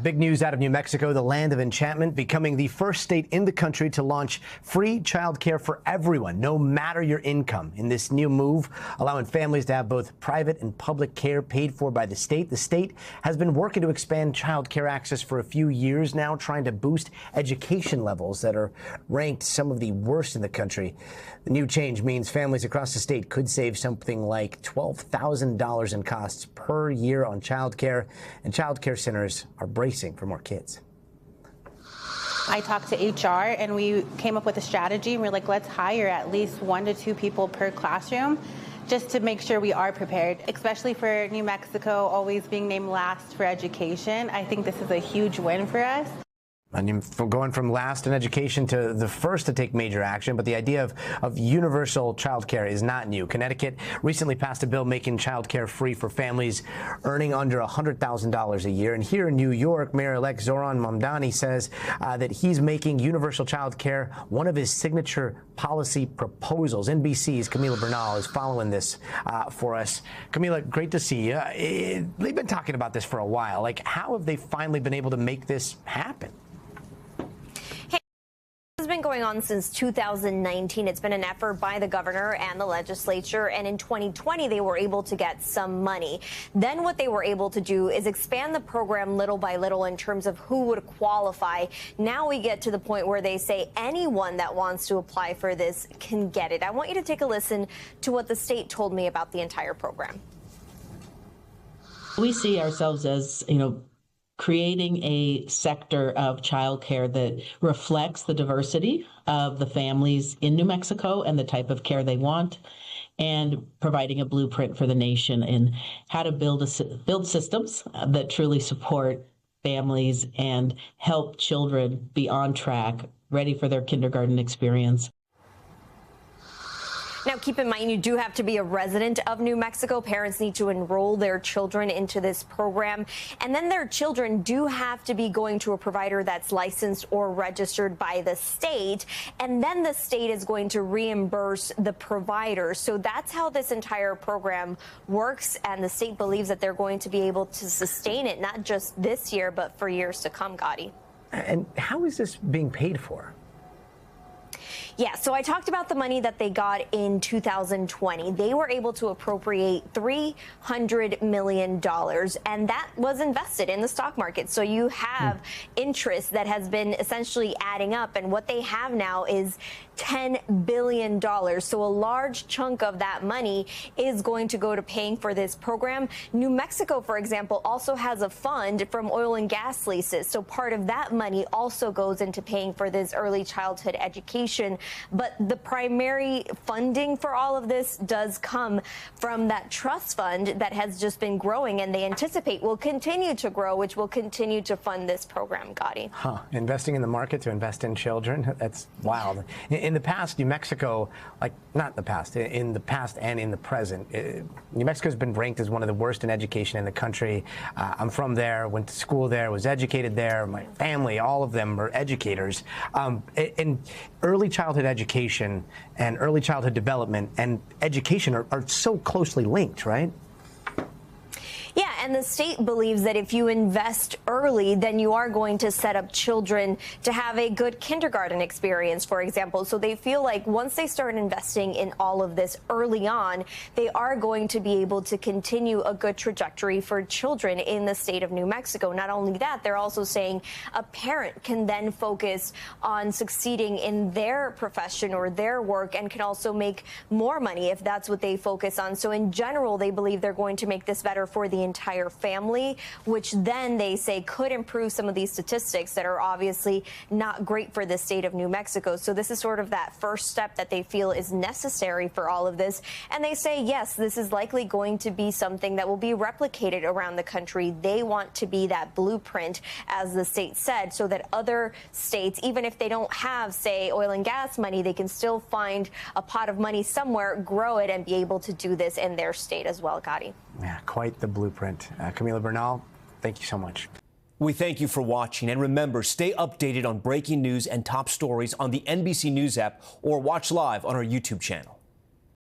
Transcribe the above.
back. Big news out of New Mexico, the land of enchantment, becoming the first state in the country to launch free childcare for everyone, no matter your income. In this new move, allowing families to have both private and public care paid for by the state. The state has been working to expand childcare access for a few years now, trying to boost education levels that are ranked some of the worst in the country. The new change means families across the state could save something like $12,000 in costs per year on childcare, and childcare centers are bracing for more kids. I talked to HR and we came up with a strategy. We're like, let's hire at least 1 to 2 people per classroom just to make sure we are prepared, especially for New Mexico always being named last for education. I think this is a huge win for us. And going from last in education to the first to take major action, but the idea of universal child care is not new. Connecticut recently passed a bill making child care free for families earning under $100,000 a year. And here in New York, Mayor-elect Zohran Mamdani says that he's making universal child care one of his signature policy proposals. NBC's Camila Bernal is following this for us. Camila, great to see you. They've been talking about this for a while. Like, how have they finally been able to make this happen? This has been going on since 2019. It's been an effort by the governor and the legislature, and in 2020 they were able to get some money. Then what they were able to do is expand the program little by little in terms of who would qualify. Now we get to the point where they say anyone that wants to apply for this can get it. I want you to take a listen to what the state told me about the entire program. We see ourselves as, creating a sector of childcare that reflects the diversity of the families in New Mexico and the type of care they want, and providing a blueprint for the nation in how to build systems that truly support families and help children be on track, ready for their kindergarten experience. Now, keep in mind, you do have to be a resident of New Mexico. Parents need to enroll their children into this program. And then their children do have to be going to a provider that's licensed or registered by the state. And then the state is going to reimburse the provider. So that's how this entire program works. And the state believes that they're going to be able to sustain it, not just this year, but for years to come, Gotti. And how is this being paid for? Yeah, so I talked about the money that they got in 2020. They were able to appropriate $300 million, and that was invested in the stock market. So you have interest that has been essentially adding up, and what they have now is $10 billion. So a large chunk of that money is going to go to paying for this program. New Mexico, for example, also has a fund from oil and gas leases. So part of that money also goes into paying for this early childhood education. But the primary funding for all of this does come from that trust fund that has just been growing, and they anticipate will continue to grow, which will continue to fund this program, Gotti. Investing in the market to invest in children, that's wild. In the past, New Mexico, in the past and in the present, New Mexico's been ranked as one of the worst in education in the country. I'm from there, went to school there, was educated there. My family, all of them are educators. And early childhood education and early childhood development and education are so closely linked, right? Yeah, and the state believes that if you invest early, then you are going to set up children to have a good kindergarten experience, for example. So they feel like once they start investing in all of this early on, they are going to be able to continue a good trajectory for children in the state of New Mexico. Not only that, they're also saying a parent can then focus on succeeding in their profession or their work and can also make more money if that's what they focus on. So in general, they believe they're going to make this better for the entire family, which then they say could improve some of these statistics that are obviously not great for the state of New Mexico. So this is sort of that first step that they feel is necessary for all of this. And they say, yes, this is likely going to be something that will be replicated around the country. They want to be that blueprint, as the state said, so that other states, even if they don't have, say, oil and gas money, they can still find a pot of money somewhere, grow it, and be able to do this in their state as well, Gotti. Yeah, quite the blueprint. Camila Bernal, thank you so much. We thank you for watching, and remember, stay updated on breaking news and top stories on the NBC News app or watch live on our YouTube channel.